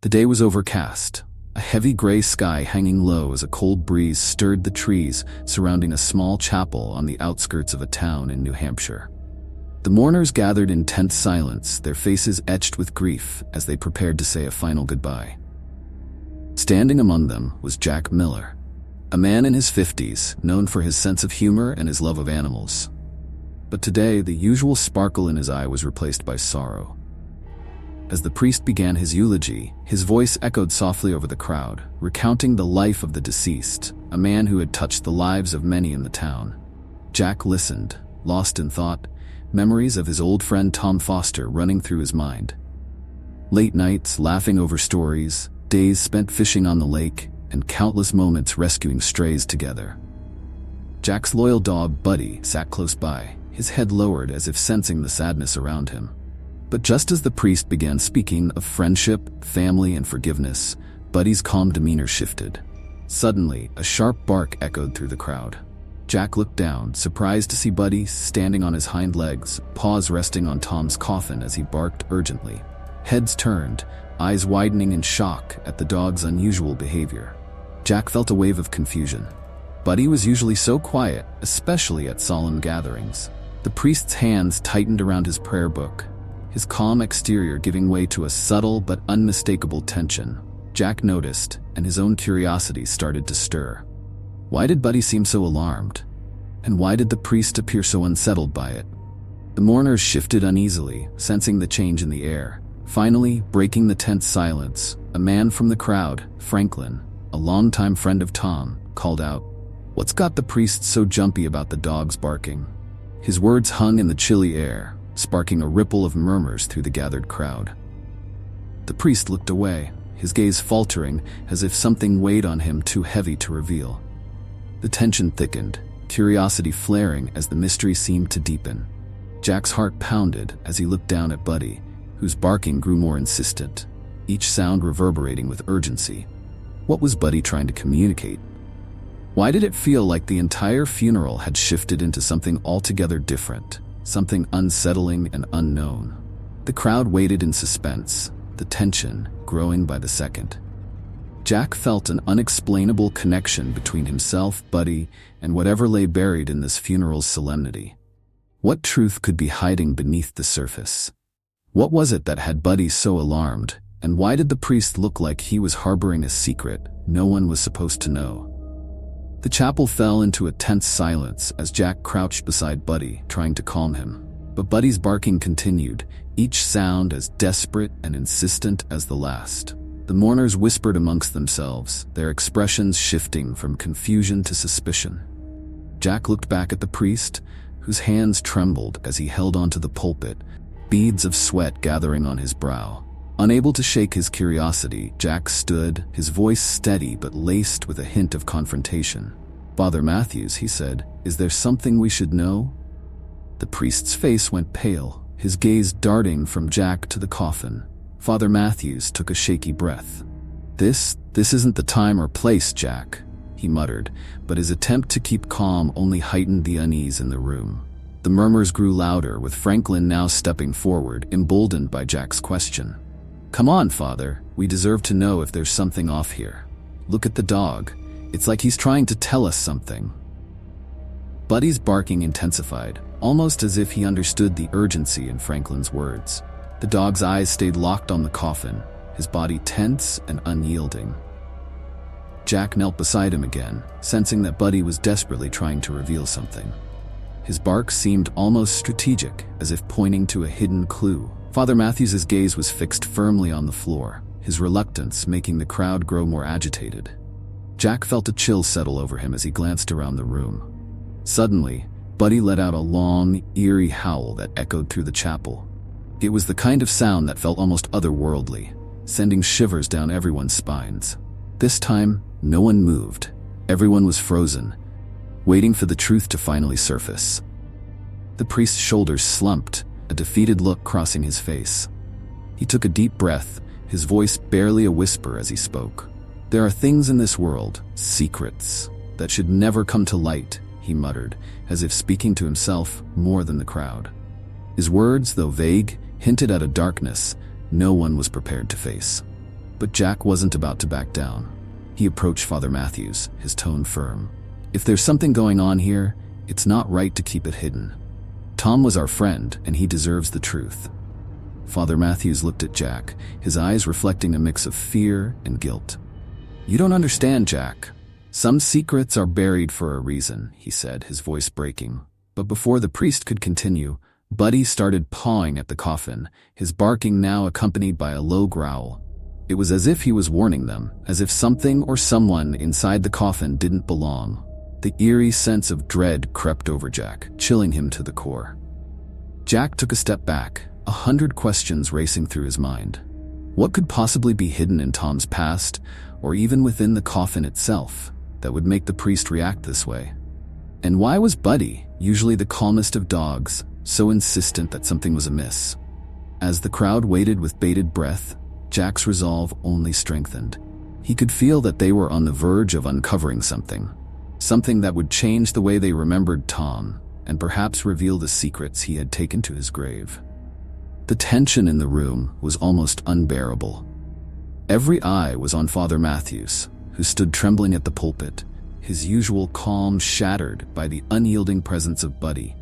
The day was overcast, a heavy gray sky hanging low as a cold breeze stirred the trees surrounding a small chapel on the outskirts of a town in New Hampshire. The mourners gathered in tense silence, their faces etched with grief as they prepared to say a final goodbye. Standing among them was Jack Miller, a man in his 50s, known for his sense of humor and his love of animals. But today, the usual sparkle in his eye was replaced by sorrow. As the priest began his eulogy, his voice echoed softly over the crowd, recounting the life of the deceased, a man who had touched the lives of many in the town. Jack listened, lost in thought, memories of his old friend Tom Foster running through his mind. Late nights laughing over stories, days spent fishing on the lake, and countless moments rescuing strays together. Jack's loyal dog, Buddy, sat close by, his head lowered as if sensing the sadness around him. But just as the priest began speaking of friendship, family, and forgiveness, Buddy's calm demeanor shifted. Suddenly, a sharp bark echoed through the crowd. Jack looked down, surprised to see Buddy standing on his hind legs, paws resting on Tom's coffin as he barked urgently. Heads turned, eyes widening in shock at the dog's unusual behavior. Jack felt a wave of confusion. Buddy was usually so quiet, especially at solemn gatherings. The priest's hands tightened around his prayer book, his calm exterior giving way to a subtle but unmistakable tension. Jack noticed, and his own curiosity started to stir. Why did Buddy seem so alarmed? And why did the priest appear so unsettled by it? The mourners shifted uneasily, sensing the change in the air. Finally, breaking the tense silence, a man from the crowd, Franklin, a longtime friend of Tom, called out, "What's got the priest so jumpy about the dogs barking?" His words hung in the chilly air, sparking a ripple of murmurs through the gathered crowd. The priest looked away, his gaze faltering as if something weighed on him too heavy to reveal. The tension thickened, curiosity flaring as the mystery seemed to deepen. Jack's heart pounded as he looked down at Buddy, whose barking grew more insistent, each sound reverberating with urgency. What was Buddy trying to communicate? Why did it feel like the entire funeral had shifted into something altogether different, something unsettling and unknown? The crowd waited in suspense, the tension growing by the second. Jack felt an unexplainable connection between himself, Buddy, and whatever lay buried in this funeral's solemnity. What truth could be hiding beneath the surface? What was it that had Buddy so alarmed, and why did the priest look like he was harboring a secret no one was supposed to know? The chapel fell into a tense silence as Jack crouched beside Buddy, trying to calm him. But Buddy's barking continued, each sound as desperate and insistent as the last. The mourners whispered amongst themselves, their expressions shifting from confusion to suspicion. Jack looked back at the priest, whose hands trembled as he held onto the pulpit, beads of sweat gathering on his brow. Unable to shake his curiosity, Jack stood, his voice steady but laced with a hint of confrontation. "Father Matthews," he said, "is there something we should know?" The priest's face went pale, his gaze darting from Jack to the coffin. Father Matthews took a shaky breath. This isn't the time or place, Jack," he muttered, but his attempt to keep calm only heightened the unease in the room. The murmurs grew louder, with Franklin now stepping forward, emboldened by Jack's question. "Come on, Father, we deserve to know if there's something off here. Look at the dog. It's like he's trying to tell us something." Buddy's barking intensified, almost as if he understood the urgency in Franklin's words. The dog's eyes stayed locked on the coffin, his body tense and unyielding. Jack knelt beside him again, sensing that Buddy was desperately trying to reveal something. His bark seemed almost strategic, as if pointing to a hidden clue. Father Matthews's gaze was fixed firmly on the floor, his reluctance making the crowd grow more agitated. Jack felt a chill settle over him as he glanced around the room. Suddenly, Buddy let out a long, eerie howl that echoed through the chapel. It was the kind of sound that felt almost otherworldly, sending shivers down everyone's spines. This time, no one moved. Everyone was frozen, waiting for the truth to finally surface. The priest's shoulders slumped, a defeated look crossing his face. He took a deep breath, his voice barely a whisper as he spoke. "There are things in this world, secrets, that should never come to light," he muttered, as if speaking to himself more than the crowd. His words, though vague, hinted at a darkness no one was prepared to face. But Jack wasn't about to back down. He approached Father Matthews, his tone firm. "If there's something going on here, it's not right to keep it hidden. Tom was our friend, and he deserves the truth." Father Matthews looked at Jack, his eyes reflecting a mix of fear and guilt. "You don't understand, Jack. Some secrets are buried for a reason," he said, his voice breaking. But before the priest could continue, Buddy started pawing at the coffin, his barking now accompanied by a low growl. It was as if he was warning them, as if something or someone inside the coffin didn't belong. The eerie sense of dread crept over Jack, chilling him to the core. Jack took a step back, 100 questions racing through his mind. What could possibly be hidden in Tom's past, or even within the coffin itself, that would make the priest react this way? And why was Buddy, usually the calmest of dogs, so insistent that something was amiss? As the crowd waited with bated breath, Jack's resolve only strengthened. He could feel that they were on the verge of uncovering something that would change the way they remembered Tom, and perhaps reveal the secrets he had taken to his grave. The tension in the room was almost unbearable. Every eye was on Father Matthews, who stood trembling at the pulpit, his usual calm shattered by the unyielding presence of Buddy,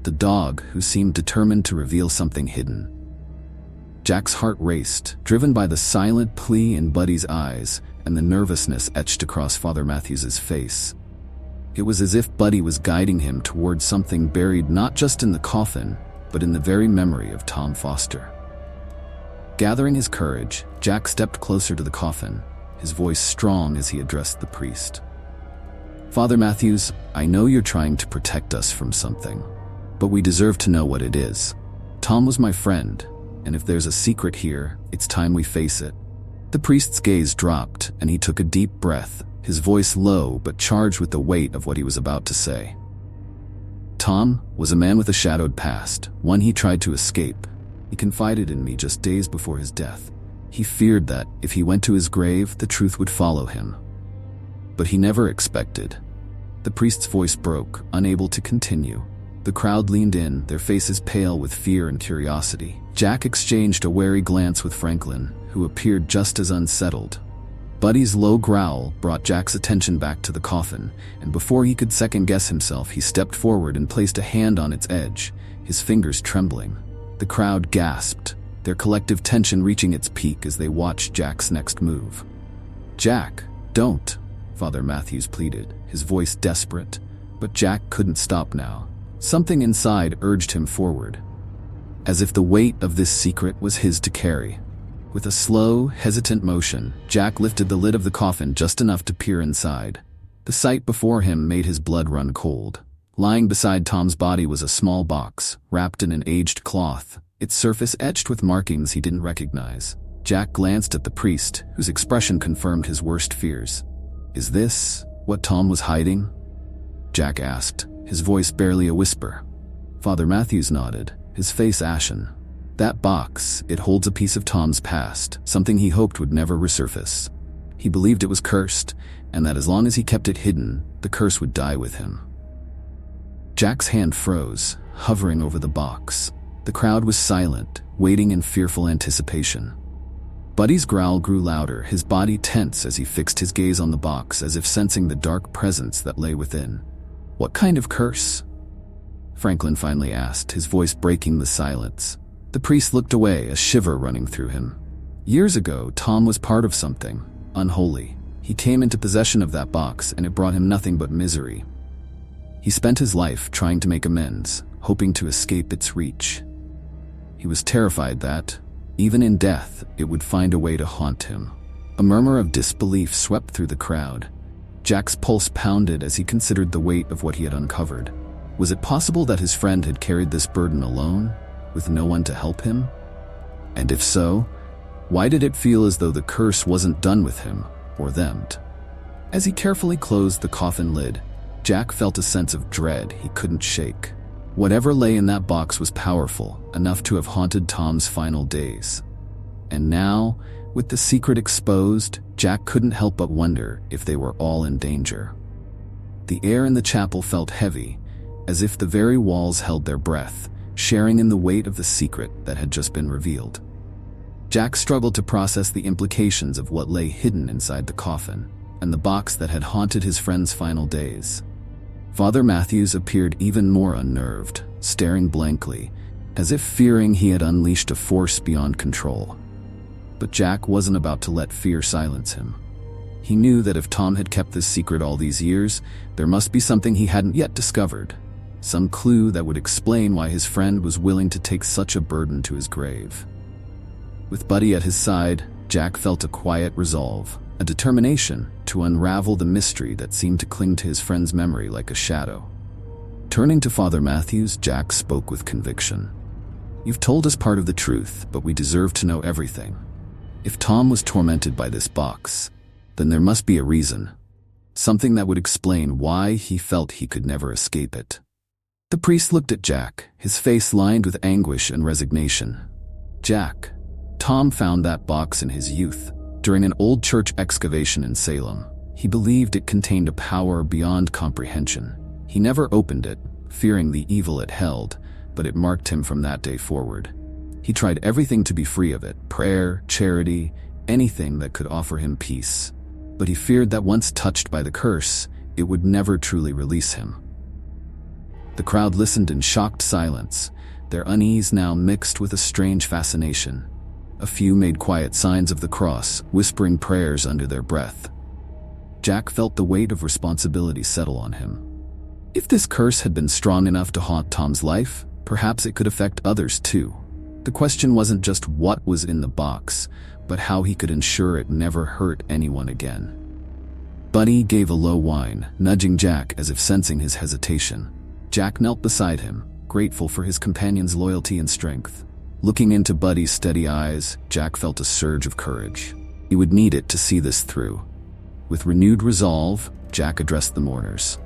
the dog who seemed determined to reveal something hidden. Jack's heart raced, driven by the silent plea in Buddy's eyes and the nervousness etched across Father Matthews's face. It was as if Buddy was guiding him towards something buried not just in the coffin, but in the very memory of Tom Foster. Gathering his courage, Jack stepped closer to the coffin, his voice strong as he addressed the priest. "Father Matthews, I know you're trying to protect us from something, but we deserve to know what it is. Tom was my friend, and if there's a secret here, it's time we face it." The priest's gaze dropped, and he took a deep breath, his voice low but charged with the weight of what he was about to say. "Tom was a man with a shadowed past, one he tried to escape. He confided in me just days before his death. He feared that, if he went to his grave, the truth would follow him. But he never expected." The priest's voice broke, unable to continue. The crowd leaned in, their faces pale with fear and curiosity. Jack exchanged a wary glance with Franklin, who appeared just as unsettled. Buddy's low growl brought Jack's attention back to the coffin, and before he could second-guess himself, he stepped forward and placed a hand on its edge, his fingers trembling. The crowd gasped, their collective tension reaching its peak as they watched Jack's next move. "Jack, don't," Father Matthews pleaded, his voice desperate. But Jack couldn't stop now. Something inside urged him forward, as if the weight of this secret was his to carry. With a slow, hesitant motion, Jack lifted the lid of the coffin just enough to peer inside. The sight before him made his blood run cold. Lying beside Tom's body was a small box, wrapped in an aged cloth, its surface etched with markings he didn't recognize. Jack glanced at the priest, whose expression confirmed his worst fears. "Is this what Tom was hiding?" Jack asked, his voice barely a whisper. Father Matthews nodded, his face ashen. "That box, it holds a piece of Tom's past, something he hoped would never resurface. He believed it was cursed, and that as long as he kept it hidden, the curse would die with him." Jack's hand froze, hovering over the box. The crowd was silent, waiting in fearful anticipation. Buddy's growl grew louder, his body tense as he fixed his gaze on the box, as if sensing the dark presence that lay within. "What kind of curse?" Franklin finally asked, his voice breaking the silence. The priest looked away, a shiver running through him. Years ago, Tom was part of something unholy. He came into possession of that box, and it brought him nothing but misery. He spent his life trying to make amends, hoping to escape its reach. He was terrified that, even in death, it would find a way to haunt him. A murmur of disbelief swept through the crowd. Jack's pulse pounded as he considered the weight of what he had uncovered. Was it possible that his friend had carried this burden alone, with no one to help him? And if so, why did it feel as though the curse wasn't done with him, or them? As he carefully closed the coffin lid, Jack felt a sense of dread he couldn't shake. Whatever lay in that box was powerful, enough to have haunted Tom's final days. And now, with the secret exposed, Jack couldn't help but wonder if they were all in danger. The air in the chapel felt heavy, as if the very walls held their breath, sharing in the weight of the secret that had just been revealed. Jack struggled to process the implications of what lay hidden inside the coffin and the box that had haunted his friend's final days. Father Matthews appeared even more unnerved, staring blankly, as if fearing he had unleashed a force beyond control. But Jack wasn't about to let fear silence him. He knew that if Tom had kept this secret all these years, there must be something he hadn't yet discovered, some clue that would explain why his friend was willing to take such a burden to his grave. With Buddy at his side, Jack felt a quiet resolve, a determination to unravel the mystery that seemed to cling to his friend's memory like a shadow. Turning to Father Matthews, Jack spoke with conviction. "You've told us part of the truth, but we deserve to know everything. If Tom was tormented by this box, then there must be a reason, something that would explain why he felt he could never escape it." The priest looked at Jack, his face lined with anguish and resignation. "Jack, Tom found that box in his youth, during an old church excavation in Salem. He believed it contained a power beyond comprehension. He never opened it, fearing the evil it held, but it marked him from that day forward. He tried everything to be free of it, prayer, charity, anything that could offer him peace. But he feared that once touched by the curse, it would never truly release him." The crowd listened in shocked silence, their unease now mixed with a strange fascination. A few made quiet signs of the cross, whispering prayers under their breath. Jack felt the weight of responsibility settle on him. If this curse had been strong enough to haunt Tom's life, perhaps it could affect others too. The question wasn't just what was in the box, but how he could ensure it never hurt anyone again. Buddy gave a low whine, nudging Jack as if sensing his hesitation. Jack knelt beside him, grateful for his companion's loyalty and strength. Looking into Buddy's steady eyes, Jack felt a surge of courage. He would need it to see this through. With renewed resolve, Jack addressed the mourners.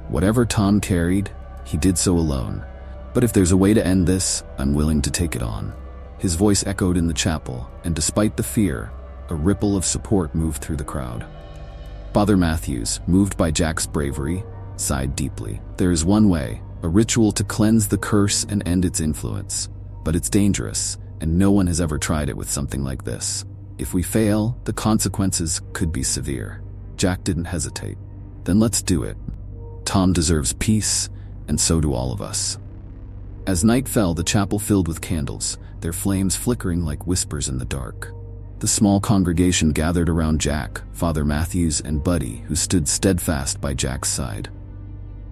"Whatever Tom carried, he did so alone. But if there's a way to end this, I'm willing to take it on." His voice echoed in the chapel, and despite the fear, a ripple of support moved through the crowd. Father Matthews, moved by Jack's bravery, sighed deeply. "There is one way, a ritual to cleanse the curse and end its influence. But it's dangerous, and no one has ever tried it with something like this. If we fail, the consequences could be severe." Jack didn't hesitate. "Then let's do it. Tom deserves peace, and so do all of us." As night fell, the chapel filled with candles, their flames flickering like whispers in the dark. The small congregation gathered around Jack, Father Matthews, and Buddy, who stood steadfast by Jack's side.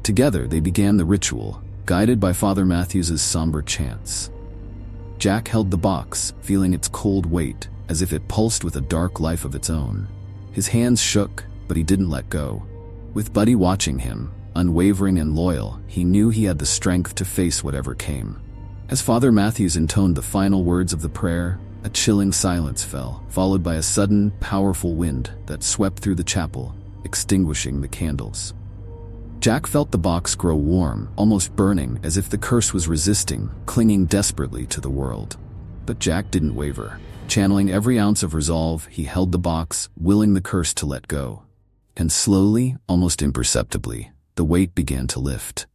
Together, they began the ritual, guided by Father Matthews's somber chants. Jack held the box, feeling its cold weight, as if it pulsed with a dark life of its own. His hands shook, but he didn't let go. With Buddy watching him, unwavering and loyal, he knew he had the strength to face whatever came. As Father Matthews intoned the final words of the prayer, a chilling silence fell, followed by a sudden, powerful wind that swept through the chapel, extinguishing the candles. Jack felt the box grow warm, almost burning, as if the curse was resisting, clinging desperately to the world. But Jack didn't waver. Channeling every ounce of resolve, he held the box, willing the curse to let go. And slowly, almost imperceptibly, the weight began to lift.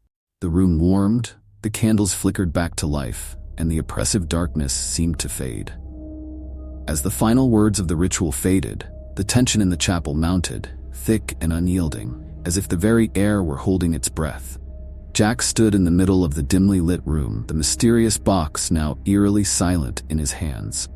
The room warmed, the candles flickered back to life, and the oppressive darkness seemed to fade. As the final words of the ritual faded, the tension in the chapel mounted, thick and unyielding, as if the very air were holding its breath. Jack stood in the middle of the dimly lit room, the mysterious box now eerily silent in his hands.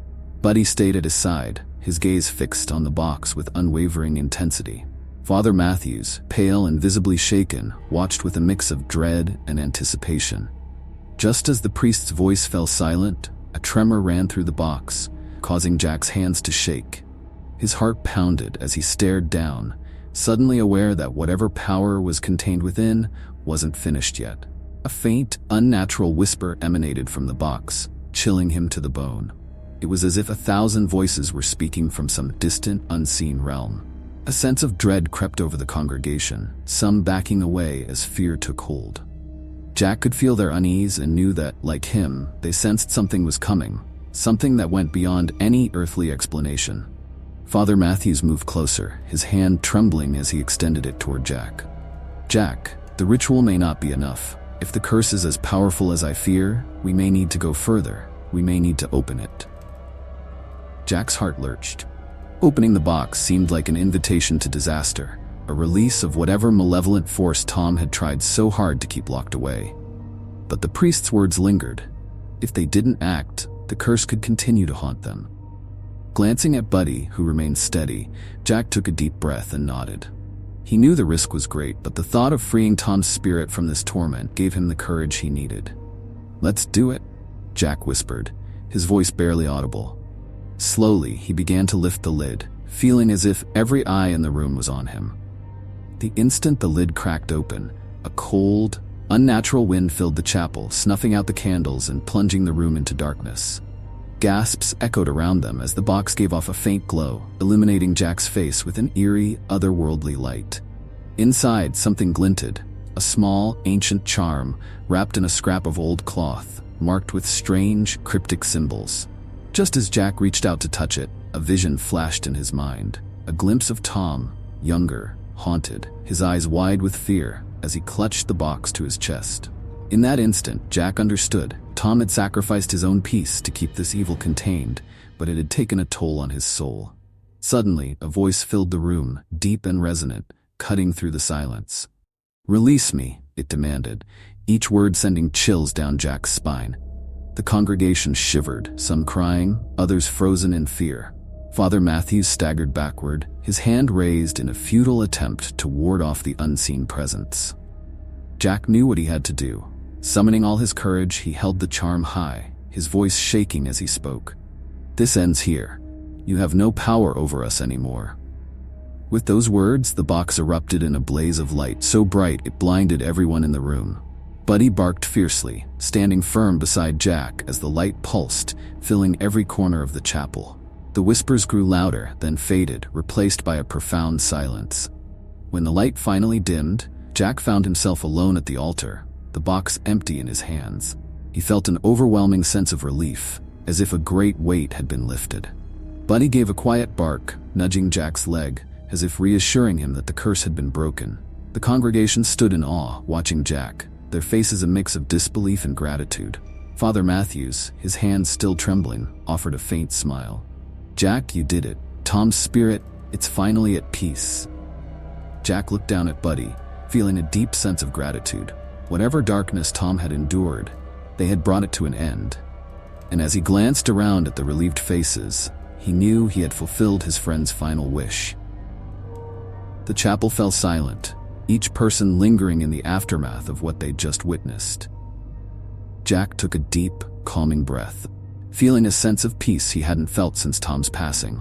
Buddy stayed at his side, his gaze fixed on the box with unwavering intensity. Father Matthews, pale and visibly shaken, watched with a mix of dread and anticipation. Just as the priest's voice fell silent, a tremor ran through the box, causing Jack's hands to shake. His heart pounded as he stared down, suddenly aware that whatever power was contained within wasn't finished yet. A faint, unnatural whisper emanated from the box, chilling him to the bone. It was as if 1,000 voices were speaking from some distant, unseen realm. A sense of dread crept over the congregation, some backing away as fear took hold. Jack could feel their unease and knew that, like him, they sensed something was coming, something that went beyond any earthly explanation. Father Matthews moved closer, his hand trembling as he extended it toward Jack. "Jack, the ritual may not be enough. If the curse is as powerful as I fear, we may need to go further. We may need to open it." Jack's heart lurched. Opening the box seemed like an invitation to disaster, a release of whatever malevolent force Tom had tried so hard to keep locked away. But the priest's words lingered. If they didn't act, the curse could continue to haunt them. Glancing at Buddy, who remained steady, Jack took a deep breath and nodded. He knew the risk was great, but the thought of freeing Tom's spirit from this torment gave him the courage he needed. "Let's do it," Jack whispered, his voice barely audible. Slowly, he began to lift the lid, feeling as if every eye in the room was on him. The instant the lid cracked open, a cold, unnatural wind filled the chapel, snuffing out the candles and plunging the room into darkness. Gasps echoed around them as the box gave off a faint glow, illuminating Jack's face with an eerie, otherworldly light. Inside, something glinted, a small, ancient charm wrapped in a scrap of old cloth, marked with strange, cryptic symbols. Just as Jack reached out to touch it, a vision flashed in his mind, a glimpse of Tom, younger, haunted, his eyes wide with fear as he clutched the box to his chest. In that instant, Jack understood. Tom had sacrificed his own peace to keep this evil contained, but it had taken a toll on his soul. Suddenly, a voice filled the room, deep and resonant, cutting through the silence. "Release me," it demanded, each word sending chills down Jack's spine. The congregation shivered, some crying, others frozen in fear. Father Matthews staggered backward, his hand raised in a futile attempt to ward off the unseen presence. Jack knew what he had to do. Summoning all his courage, he held the charm high, his voice shaking as he spoke. "This ends here. You have no power over us anymore." With those words, the box erupted in a blaze of light so bright it blinded everyone in the room. Buddy barked fiercely, standing firm beside Jack as the light pulsed, filling every corner of the chapel. The whispers grew louder, then faded, replaced by a profound silence. When the light finally dimmed, Jack found himself alone at the altar, the box empty in his hands. He felt an overwhelming sense of relief, as if a great weight had been lifted. Buddy gave a quiet bark, nudging Jack's leg, as if reassuring him that the curse had been broken. The congregation stood in awe, watching Jack, their faces a mix of disbelief and gratitude. Father Matthews, his hands still trembling, offered a faint smile. "Jack, you did it. Tom's spirit, it's finally at peace." Jack looked down at Buddy, feeling a deep sense of gratitude. Whatever darkness Tom had endured, they had brought it to an end. And as he glanced around at the relieved faces, he knew he had fulfilled his friend's final wish. The chapel fell silent, each person lingering in the aftermath of what they'd just witnessed. Jack took a deep, calming breath, feeling a sense of peace he hadn't felt since Tom's passing.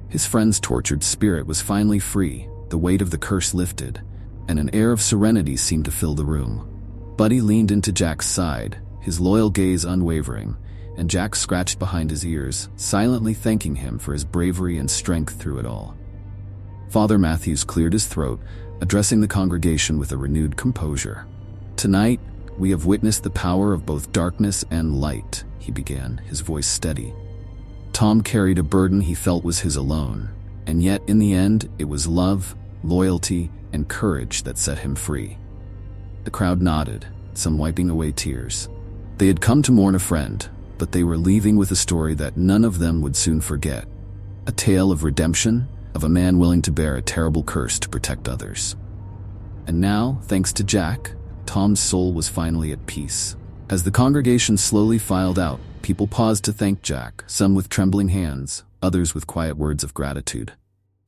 His friend's tortured spirit was finally free, the weight of the curse lifted, and an air of serenity seemed to fill the room. Buddy leaned into Jack's side, his loyal gaze unwavering, and Jack scratched behind his ears, silently thanking him for his bravery and strength through it all. Father Matthews cleared his throat, addressing the congregation with a renewed composure. "Tonight, we have witnessed the power of both darkness and light," he began, his voice steady. "Tom carried a burden he felt was his alone, and yet in the end, it was love, loyalty, and courage that set him free." The crowd nodded, some wiping away tears. They had come to mourn a friend, but they were leaving with a story that none of them would soon forget. A tale of redemption, of a man willing to bear a terrible curse to protect others. And now, thanks to Jack, Tom's soul was finally at peace. As the congregation slowly filed out, people paused to thank Jack, some with trembling hands, others with quiet words of gratitude.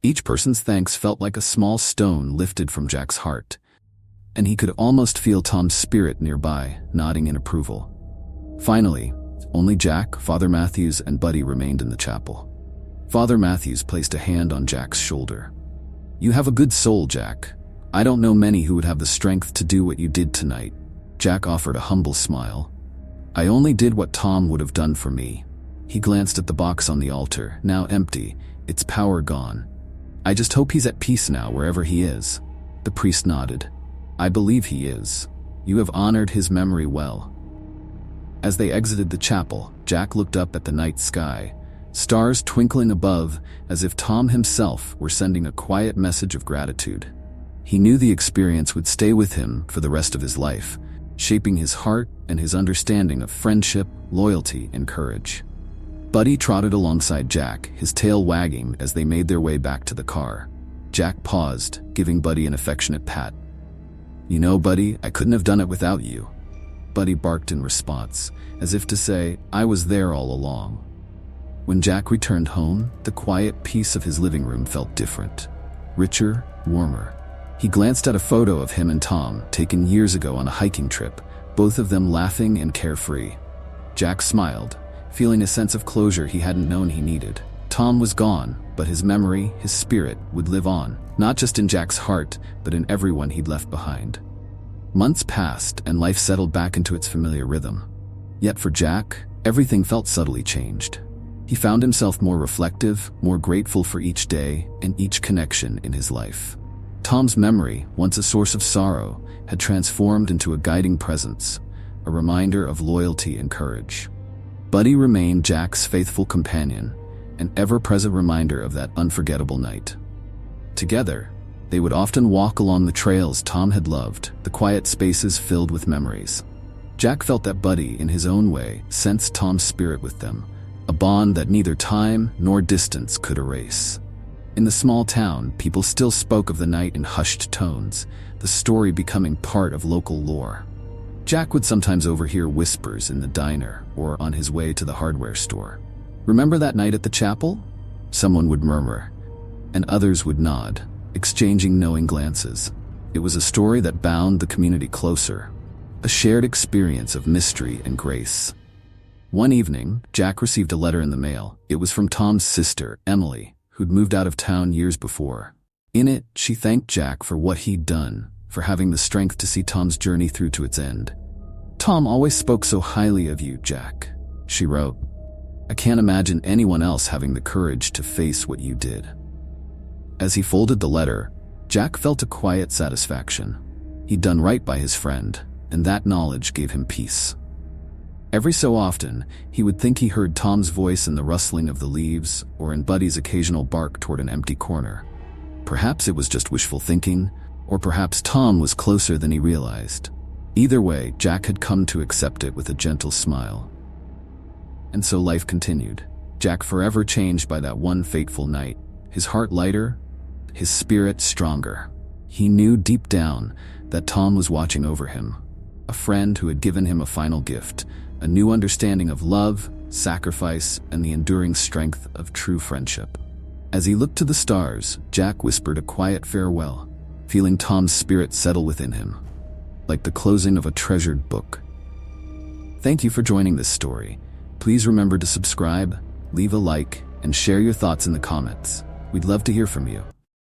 Each person's thanks felt like a small stone lifted from Jack's heart, and he could almost feel Tom's spirit nearby, nodding in approval. Finally, only Jack, Father Matthews, and Buddy remained in the chapel. Father Matthews placed a hand on Jack's shoulder. "You have a good soul, Jack. I don't know many who would have the strength to do what you did tonight." Jack offered a humble smile. "I only did what Tom would have done for me." He glanced at the box on the altar, now empty, its power gone. "I just hope he's at peace now, wherever he is." The priest nodded. "I believe he is. You have honored his memory well." As they exited the chapel, Jack looked up at the night sky, stars twinkling above as if Tom himself were sending a quiet message of gratitude. He knew the experience would stay with him for the rest of his life, shaping his heart and his understanding of friendship, loyalty, and courage. Buddy trotted alongside Jack, his tail wagging as they made their way back to the car. Jack paused, giving Buddy an affectionate pat. "You know, Buddy, I couldn't have done it without you." Buddy barked in response, as if to say, "I was there all along." When Jack returned home, the quiet peace of his living room felt different. Richer, warmer. He glanced at a photo of him and Tom, taken years ago on a hiking trip, both of them laughing and carefree. Jack smiled, feeling a sense of closure he hadn't known he needed. Tom was gone, but his memory, his spirit, would live on, not just in Jack's heart, but in everyone he'd left behind. Months passed, and life settled back into its familiar rhythm. Yet for Jack, everything felt subtly changed. He found himself more reflective, more grateful for each day and each connection in his life. Tom's memory, once a source of sorrow, had transformed into a guiding presence, a reminder of loyalty and courage. Buddy remained Jack's faithful companion, an ever-present reminder of that unforgettable night. Together, they would often walk along the trails Tom had loved, the quiet spaces filled with memories. Jack felt that Buddy, in his own way, sensed Tom's spirit with them, a bond that neither time nor distance could erase. In the small town, people still spoke of the night in hushed tones, the story becoming part of local lore. Jack would sometimes overhear whispers in the diner or on his way to the hardware store. "Remember that night at the chapel?" Someone would murmur, and others would nod, exchanging knowing glances. It was a story that bound the community closer, a shared experience of mystery and grace. One evening, Jack received a letter in the mail. It was from Tom's sister, Emily, who'd moved out of town years before. In it, she thanked Jack for what he'd done, for having the strength to see Tom's journey through to its end. "Tom always spoke so highly of you, Jack," she wrote. "I can't imagine anyone else having the courage to face what you did." As he folded the letter, Jack felt a quiet satisfaction. He'd done right by his friend, and that knowledge gave him peace. Every so often, he would think he heard Tom's voice in the rustling of the leaves or in Buddy's occasional bark toward an empty corner. Perhaps it was just wishful thinking, or perhaps Tom was closer than he realized. Either way, Jack had come to accept it with a gentle smile. And so life continued. Jack forever changed by that one fateful night, his heart lighter, his spirit stronger. He knew deep down that Tom was watching over him, a friend who had given him a final gift, a new understanding of love, sacrifice, and the enduring strength of true friendship. As he looked to the stars, Jack whispered a quiet farewell, feeling Tom's spirit settle within him, like the closing of a treasured book. Thank you for joining this story. Please remember to subscribe, leave a like, and share your thoughts in the comments. We'd love to hear from you.